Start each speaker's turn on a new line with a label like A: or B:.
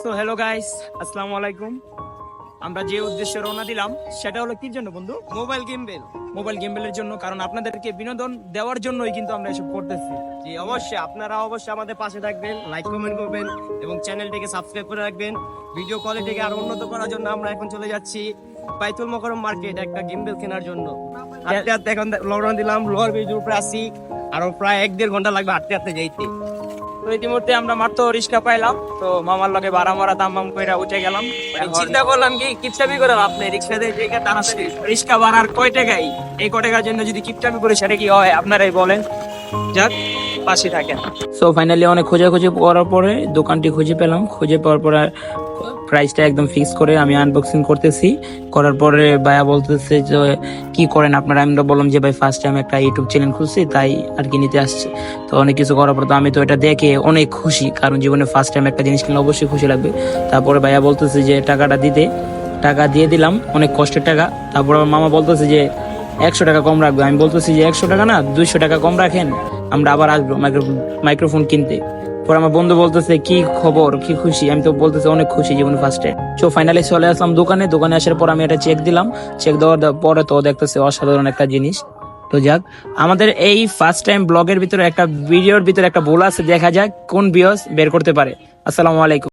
A: So hello guys, আসসালামু আলাইকুম। আমরা যে উদ্দেশ্যে রওনা দিলাম সেটা হলো কির জন্য বন্ধু? মোবাইল গেমবেলের জন্য, কারণ আপনাদেরকে বিনোদন দেওয়ার জন্যই কিন্তু আমরা এসব করতেছি।
B: জি অবশ্যই, আপনারা অবশ্যই আমাদের পাশে থাকবেন, লাইক কমেন্ট করবেন এবং চ্যানেলটিকে সাবস্ক্রাইব করে রাখবেন। ভিডিও কোয়ালিটিকে আরো উন্নত করার জন্য আমরা এখন চলে যাচ্ছি বাইতুল মোকাররম মার্কেট একটা গিম্বেল কেনার জন্য। হাঁটতে হাঁটতে এখন রওনা দিলাম, লোয়ার ব্রিজের উপরে আসি, আরো প্রায় 1-1.5 ঘন্টা লাগবে হাঁটতে হাঁটতে যাইতে।
A: তো ইতিমধ্যে আমরা মাত্র রিক্সা পাইলাম, তো মামার লগে ভাড়া মারা দাম বাম কইরা উঠে গেলাম।
B: চিন্তা করলাম কি কিপচামি করে লাভ নেই, রিক্সা দিয়ে জায়গা তাড়াতাড়ি।
A: রিক্সা ভাড়ার কয় টাকাই, এই কয় টাকার জন্য যদি কিপটামি করে সেটা কি হয় আপনারাই বলেন। যাক, পাশে থাকেন। সো ফাইনালি অনেক খোঁজাখুঁজি করার পরে দোকানটি খুঁজে পেলাম। খুঁজে পাওয়ার পরে প্রাইসটা একদম ফিক্স করে আমি আনবক্সিং করতেছি। করার পরে ভাইয়া বলতেছে যে কি করেন আপনারা। আমরা বললাম যে ভাই ফার্স্ট টাইম একটা ইউটিউব চ্যানেল খুলছি, তাই আর কি নিতে আসছি। তো অনেক কিছু করার পর তো আমি তো এটা দেখে অনেক খুশি, কারণ জীবনে ফার্স্ট টাইম একটা জিনিস কিনলে অবশ্যই খুশি লাগবে। তারপরে ভাইয়া বলতেছে যে টাকাটা দিতে, টাকা দিয়ে দিলাম, অনেক কষ্টের টাকা। তারপর আমার মামা বলতেছে যে 100 টাকা কম রাখবে। আমি বলতেছি যে 100 টাকা না, 200 টাকা কম রাখেন, আমরা আবার আসবো মাইক্রোফোন কিনতে। পরে আমার বন্ধু বলতেছে কি খবর, কি খুশি? আমি তো বলতেছি অনেক খুশি জীবনে ফার্স্ট টাইম। তো ফাইনালি চলে আসলাম দোকানে আসার পর আমি এটা চেক দিলাম। চেক দেওয়ার পরে তো দেখতেছে অসাধারণ একটা জিনিস। তো যাক, আমাদের এই ফার্স্ট টাইম ব্লগের ভিতরে একটা ভিডিওর ভিতরে একটা ভুল আছে, দেখা যাক কোন ভিউয়ার্স বের করতে পারে। আসসালামু আলাইকুম।